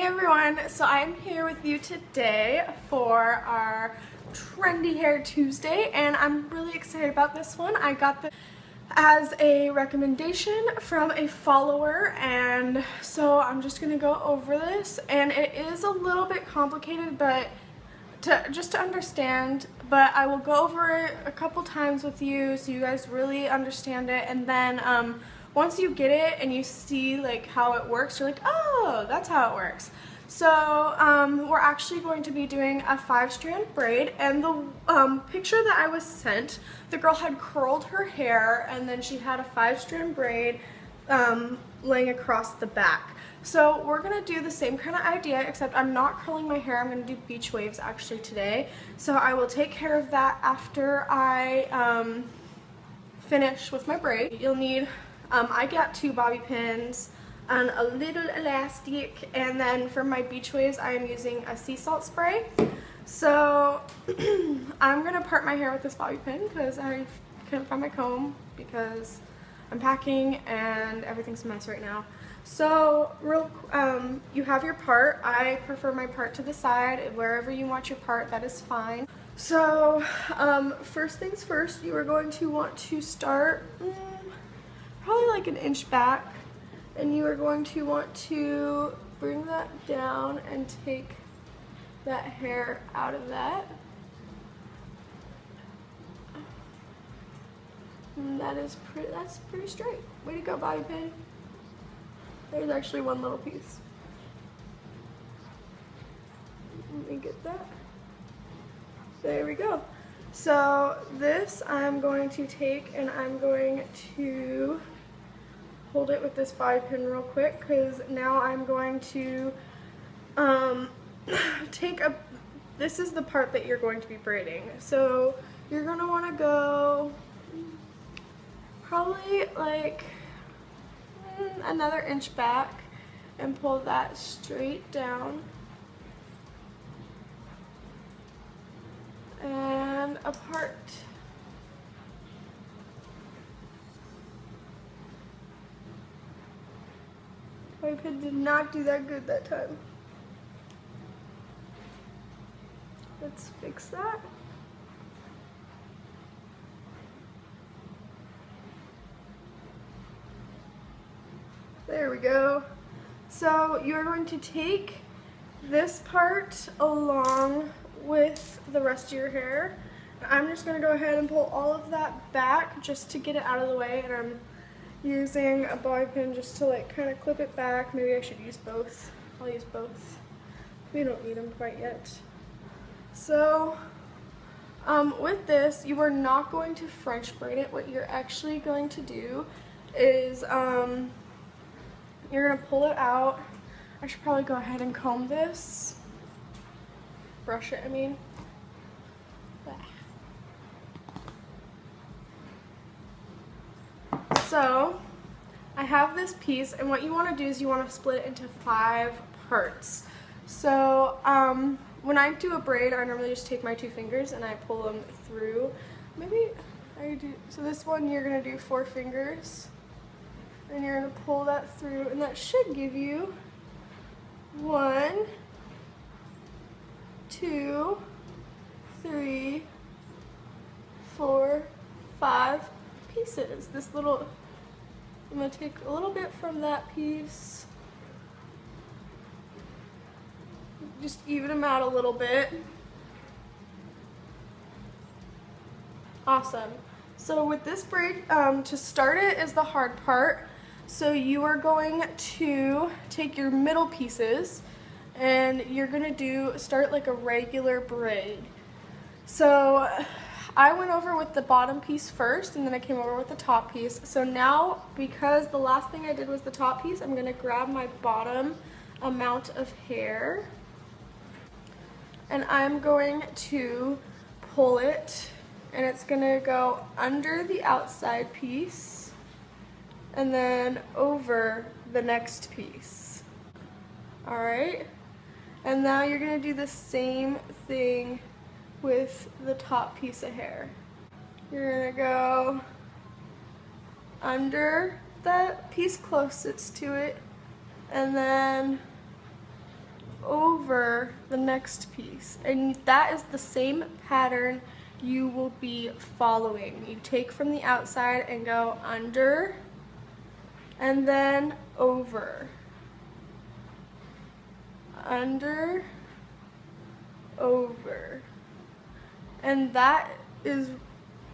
everyone, so I'm here with you today for our Trendy Hair Tuesday, and I'm really excited about this one. I got this as a recommendation from a follower, and so I'm just gonna go over this, and it is a little bit complicated, but just to understand, but I will go over it a couple times with you so you guys really understand it, and then once you get it and you see like how it works, you're like, oh, that's how it works. So we're actually going to be doing a 5-strand braid, and the picture that I was sent, the girl had curled her hair and then she had a 5-strand braid laying across the back. So we're gonna do the same kind of idea, except I'm not curling my hair. I'm gonna do beach waves actually today. So I will take care of that after I finish with my braid. You'll need I got 2 bobby pins and a little elastic, and then for my beach waves I am using a sea salt spray. So I'm gonna part my hair with this bobby pin because I couldn't find my comb because I'm packing and everything's a mess right now. So you have your part. I prefer my part to the side. Wherever you want your part, that is fine. So first things first, you are going to want to start probably like an inch back, and you are going to want to bring that down and take that hair out of that. And that's pretty straight. Way to go, bobby pin. There's actually one little piece. Let me get that. There we go. So this I'm going to take and I'm going to hold it with this bobby pin real quick, because now I'm going to this is the part that you're going to be braiding. So you're going to want to go probably like another inch back and pull that straight down and apart. My pin did not do that good that time. Let's fix that. There we go. So you're going to take this part along with the rest of your hair. I'm just going to go ahead and pull all of that back just to get it out of the way, and I'm using a bobby pin just to like kind of clip it back. Maybe I should use both. I'll use both. We don't need them quite yet. So with this, you are not going to French braid it. What you're actually going to do is you're going to pull it out. I should probably go ahead and comb this. Brush it, I mean. So I have this piece, and what you want to do is you want to split it into 5 parts. So when I do a braid, I normally just take my 2 fingers and I pull them through. Maybe I do. So this one you're going to do 4 fingers, and you're going to pull that through, and that should give you 1, 2, 3, 4, 5 pieces. This little, I'm going to take a little bit from that piece, just even them out a little bit. Awesome. So with this braid, to start it is the hard part. So you are going to take your middle pieces and you're going to start like a regular braid. So I went over with the bottom piece first, and then I came over with the top piece. So now, because the last thing I did was the top piece, I'm going to grab my bottom amount of hair, and I'm going to pull it, and it's going to go under the outside piece and then over the next piece. Alright? And now you're going to do the same thing with the top piece of hair. You're going to go under that piece closest to it, and then over the next piece, and that is the same pattern you will be following. You take from the outside and go under and then over, under, over, and that is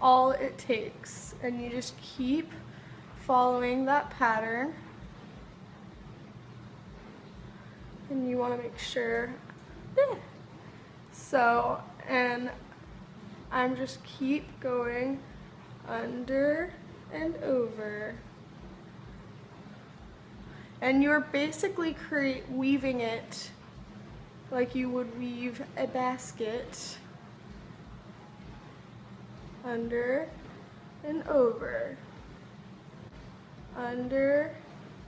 all it takes. And you just keep following that pattern, and you want to make sure so, and I'm just keep going under and over, and you're basically weaving it like you would weave a basket, under and over, under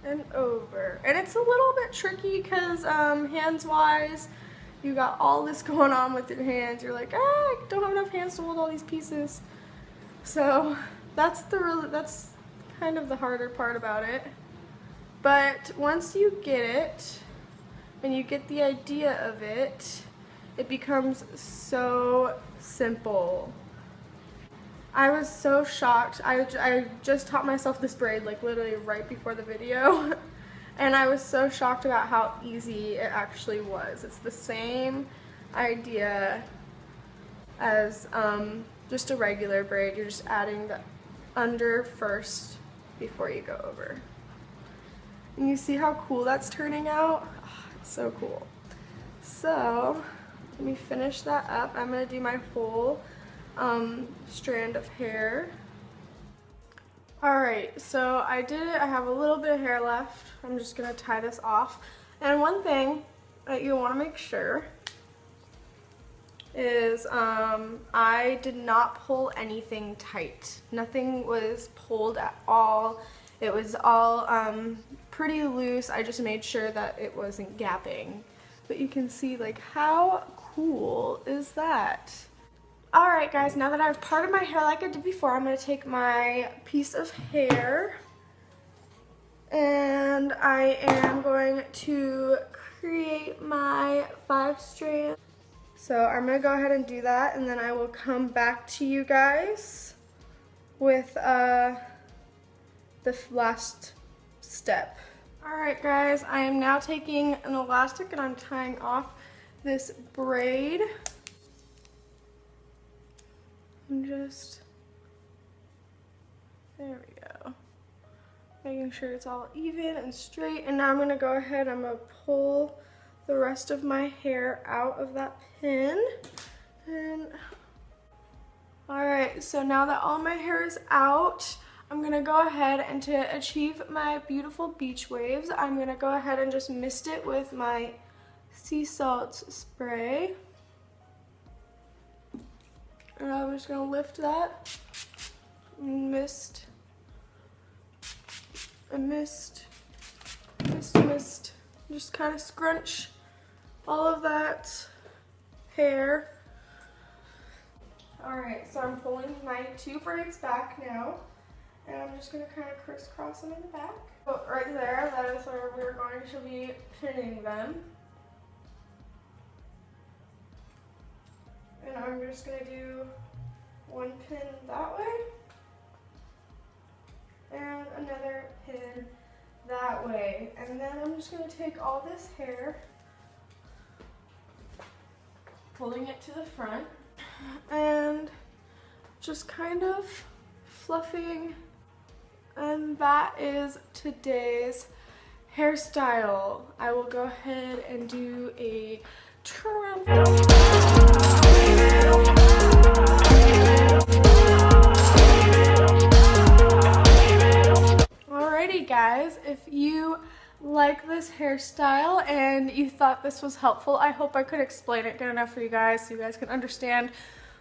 and over. And it's a little bit tricky because hands wise, you got all this going on with your hands. You're like, I don't have enough hands to hold all these pieces. So that's kind of the harder part about it. But once you get it and you get the idea of it, it becomes so simple. I was so shocked. I just taught myself this braid like literally right before the video, and I was so shocked about how easy it actually was. It's the same idea as just a regular braid. You're just adding the under first before you go over. And you see how cool that's turning out? Oh, it's so cool. So let me finish that up. I'm gonna do my whole strand of hair. Alright, so I did it. I have a little bit of hair left. I'm just gonna tie this off. And one thing that you want to make sure is I did not pull anything tight. Nothing was pulled at all. It was all pretty loose. I just made sure that it wasn't gapping. But you can see, like, how cool is that? Alright guys, now that I've parted my hair like I did before, I'm going to take my piece of hair and I am going to create my 5 strands. So I'm going to go ahead and do that, and then I will come back to you guys with the last step. Alright guys, I am now taking an elastic and I'm tying off this braid. And just, there we go. Making sure it's all even and straight. And now I'm gonna go ahead, I'm gonna pull the rest of my hair out of that pin. And, alright, so now that all my hair is out, I'm gonna go ahead and to achieve my beautiful beach waves, I'm gonna go ahead and just mist it with my sea salt spray. And I'm just gonna lift that, mist, and mist, mist, mist. Just kind of scrunch all of that hair. Alright, so I'm pulling my 2 braids back now, and I'm just gonna kind of crisscross them in the back. So right there, that is where we're going to be pinning them. And I'm just going to do 1 pin that way and another pin that way. And then I'm just going to take all this hair, pulling it to the front, and just kind of fluffing. And that is today's hairstyle. I will go ahead and do a trim. Alrighty guys, if you like this hairstyle and you thought this was helpful, I hope I could explain it good enough for you guys so you guys can understand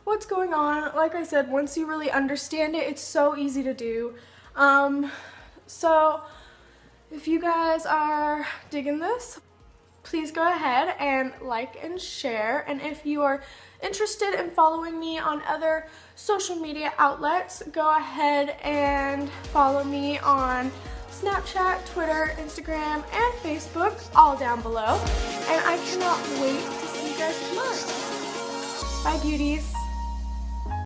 what's going on. Like I said, once you really understand it, it's so easy to do. So if you guys are digging this, please go ahead and like and share. And if you are interested in following me on other social media outlets, go ahead and follow me on Snapchat, Twitter, Instagram, and Facebook, all down below. And I cannot wait to see you guys tomorrow. Bye, beauties.